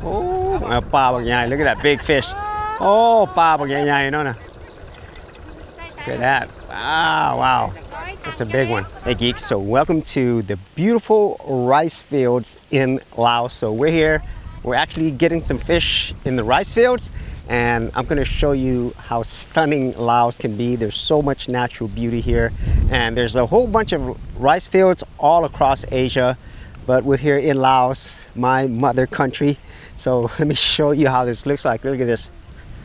Oh, look at that big fish. Oh, no. Look at that. Wow. That's a big one. Hey geeks, so welcome to the beautiful rice fields in Laos. So we're actually getting some fish in the rice fields, and I'm gonna show you how stunning Laos can be. There's so much natural beauty here, and there's a whole bunch of rice fields all across Asia, but we're here in Laos, my mother country. So let me show you how this looks like. Look at this.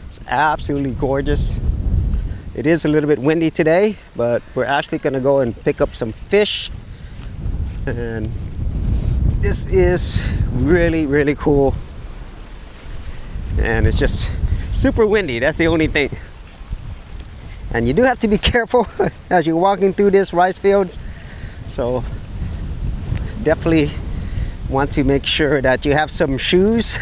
It's absolutely gorgeous. It is a little bit windy today, but we're actually gonna go and pick up some fish. And this is really cool. And it's just super windy, that's the only thing. And you do have to be careful as you're walking through this rice fields. So definitely want to make sure that you have some shoes.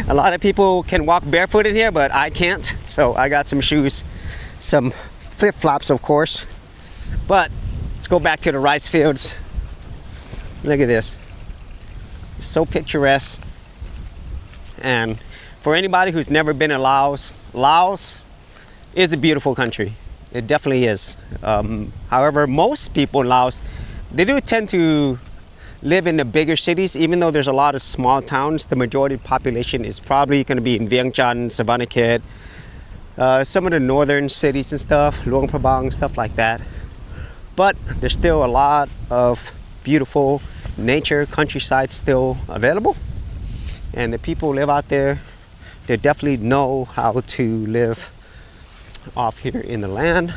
A lot of people can walk barefoot in here, but I can't. So I got some shoes, some flip-flops of course. But let's go back to the rice fields. Look at this. It's so picturesque. And for anybody who's never been in Laos, Laos is a beautiful country. It definitely is. However, most people in Laos, they do tend to live in the bigger cities. Even though there's a lot of small towns, the majority of the population is probably going to be in Vientiane, Savannakhet, some of the northern cities and stuff, Luang Prabang, stuff like that. But there's still a lot of beautiful nature, countryside still available. And the people who live out there, they definitely know how to live off here in the land.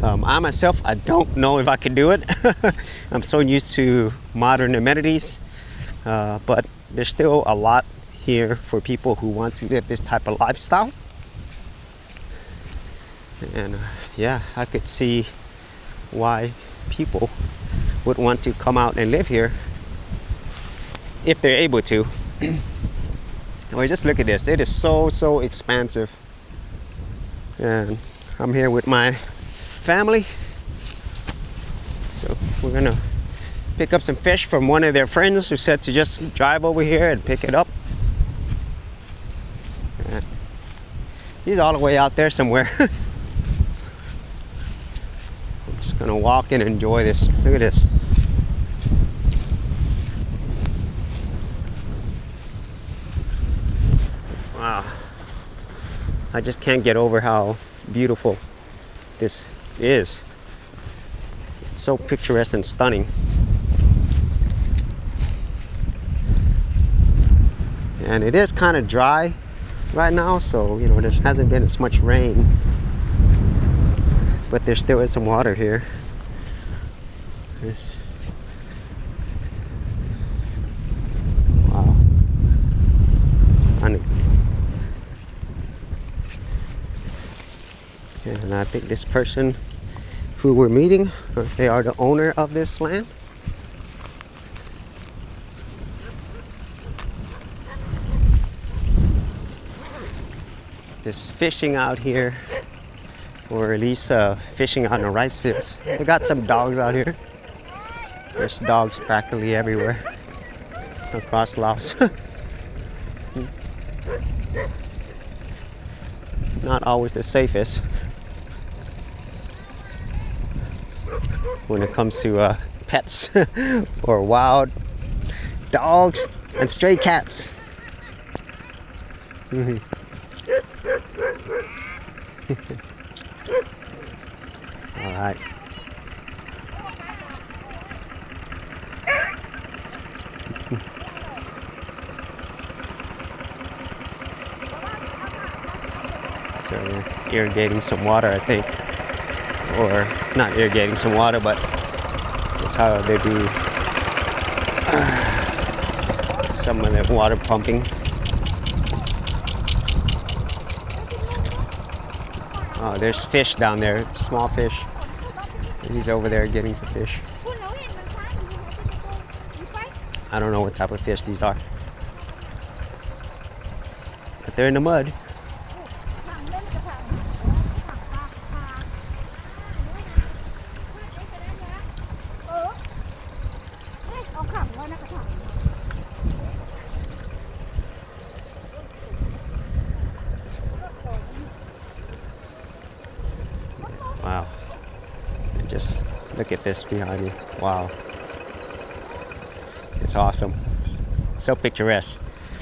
I myself, I don't know if I can do it. I'm so used to modern amenities, but there's still a lot here for people who want to live this type of lifestyle. And yeah, I could see why people would want to come out and live here if they're able to. Well, just look at this. It is so expansive. And I'm here with my family, so we're gonna pick up some fish from one of their friends who said to just drive over here and pick it up. He's all the way out there somewhere. I'm just gonna walk and enjoy this. Look at this. Wow, I just can't get over how beautiful this is. It's so picturesque and stunning. And it is kind of dry right now, so you know there hasn't been as much rain, but there still is some water here. Wow, stunning. And I think this person who we're meeting, they are the owner of this land. Just fishing out here, or at least fishing out in the rice fields. They got some dogs out here. There's dogs practically everywhere across Laos. Not always the safest when it comes to pets or wild dogs and stray cats. All right. So irrigating some water, I think. Or not irrigating some water, but that's how they do some of the water pumping. Oh, there's fish down there, small fish. He's over there getting some fish. I don't know what type of fish these are, but they're in the mud. Look at this behind me. Wow. It's awesome. So picturesque.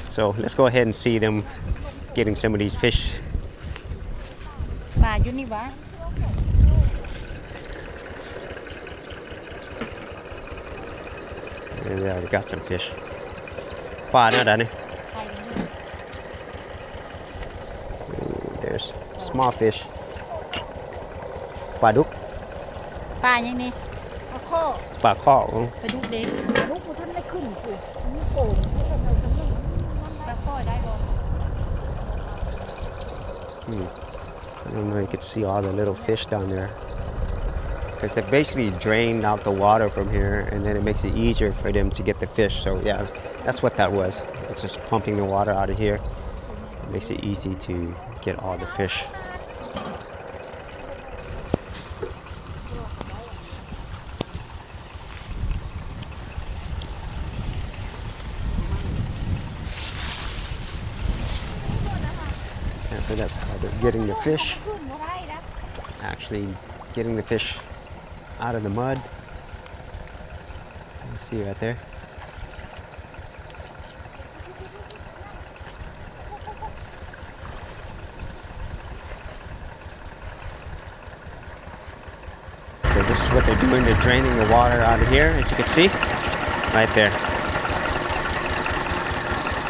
So let's go ahead and see them getting some of these fish. ปลาอยู่นี่วะ Yeah, we got some fish. ปลาเนี่ยนี่ There's small fish. ปลาดุก ปลายังนี่ ปลาข้อ ไปดูเด็กลูกกูท่านได้ขึ้นกูนี่โป่งที่ทำไมฉันไม่ปลาข้อได้บ่ I don't know if you can see all the little fish down there. Because they basically drained out the water from here and then it makes it easier for them to get the fish. So yeah, that's what that was. It's just pumping the water out of here. It makes it easy to get all the fish. So that's how they're getting the fish. Actually getting the fish out of the mud. You see right there. So this is what they're doing. They're draining the water out of here, as you can see, right there.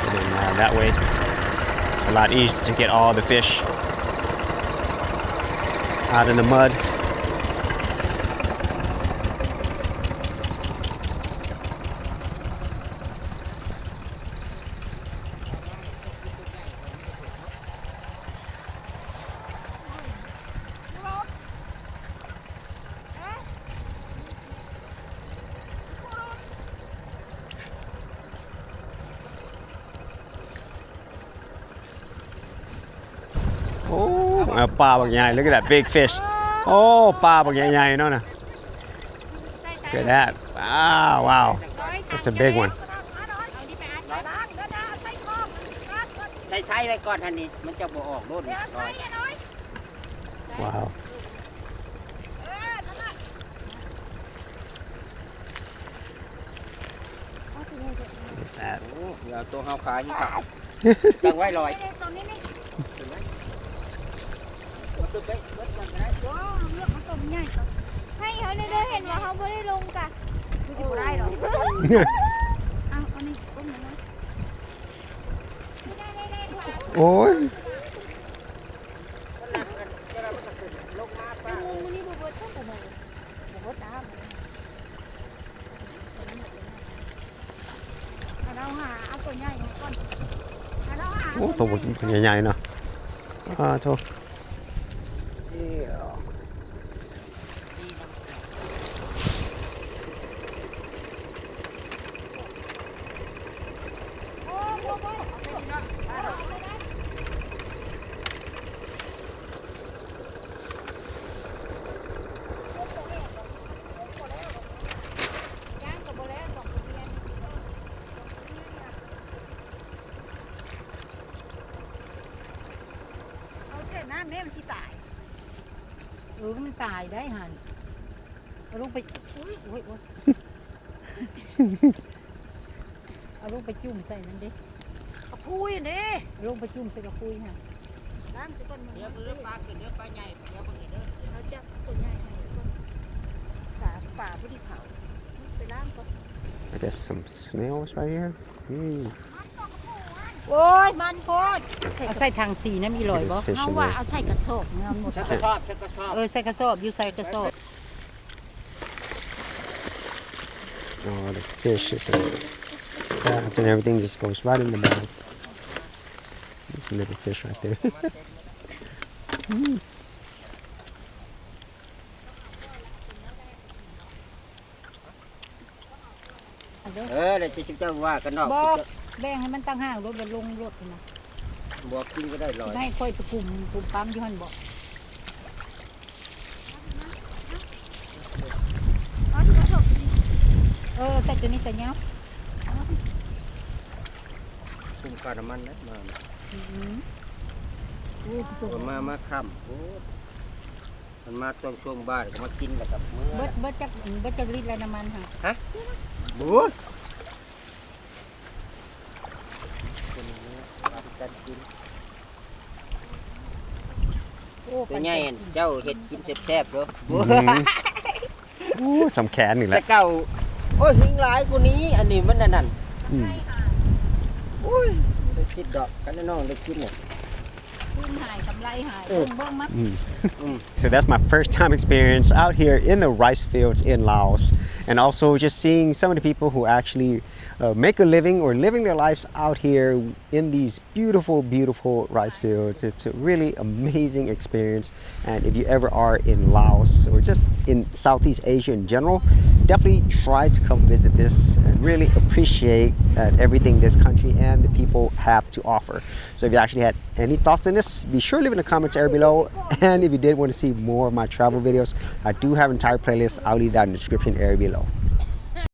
And then that way, it's a lot easier to get all the fish out in the mud. Oh, a ปลาบางใหญ่ look at that big fish. Oh, ปลาบางใหญ่ๆ no. Look at that. Wow, wow. That's a big one. ใส่ไว้ก่อนทันนี้มันจะบ่ออกโดน Wow. Look at that. เดี๋ยวตัวเฮาขายนี่ครับจังไว้ลอยมาตึกได้รถมันได้ ให้เขาได้เห็นว่าเขาไม่ได้ลงจ้ะไม่ได้หรอกเอาอันนี้ก้มหน่อย Ôi. ลงมาป้า มือนี่บุบเบิ้ลแต่มือบุบเบิ้ลตามเราหาเอาตัวใหญ่ก่อนเราหา Ủa, tụi mình nhảy nè. À, thôi. Yeah.มันตายได้หันเอาลูกไปเอาลูกไปจุ่มใส่นั่นดิกระพุ้ยนี่ลูกไปจุ่มใส่กระพุ้ยฮะล้างสิก่อนเดี๋ยวเลือกปลาขึ้นเลือกปลาใหญ่เดี๋ยวคนอื่นเด้อเขาจะตัวใหญ่ป่าผู้ที่เขาไปล้างก่อน I guess some snails right here. โอ้ยมันโคตรเอาใส่ทางสีนะมีรอยบ่เอาว่าเอาใส่กระสอบเงาหมด ใส่กระสอบใส่กระสอบ อยู่ใส่กระสอบ Oh, the fish is crabs and everything just goes right in the bag. There's a little fish right there. เดี๋ยวจะว่ากันเนาะ บอกแบ่งให้มันตั้งห่างรถไปลงรถนะ บอกกินก็ได้ลอย ไม่ค่อยไปกลุ่มปั๊มยี่ห้อบอกใส่ตัวนี้ใส่เงี้ย คุมการน้ำมันนะมาค่ำ มันมาช่วงบ้านก็มากินแล้วกับมื้อ เบิดจักลิตรแล้วน้ำมันค่ะ บู๊กันกิน โอ้ เป็นไงเจ้าเฮ็ดกินแซ่บๆเด้อ โอ้สำแขนนี่แห แต่ ละ เก่าโอ้ยหิงหลายกว่านี้อันนี้มันนั่น อืม โอ้ยได้คิดดอกกันน้องได้กินเนี่ย ขึ้นหายกำไรหายเบิ่งมั้ง So that's my first time experience out here in the rice fields in Laos, and also just seeing some of the people who actually make a living or living their lives out here in these beautiful rice fields. It's a really amazing experience, and if you ever are in Laos or just in Southeast Asia in general, definitely try to come visit this and really appreciate everything this country and the people have to offer. So if you actually had any thoughts on this, be sure to leave in the comments area below. And if you did want to see more of my travel videos, I do have an entire playlist. I'll leave that in the description area below.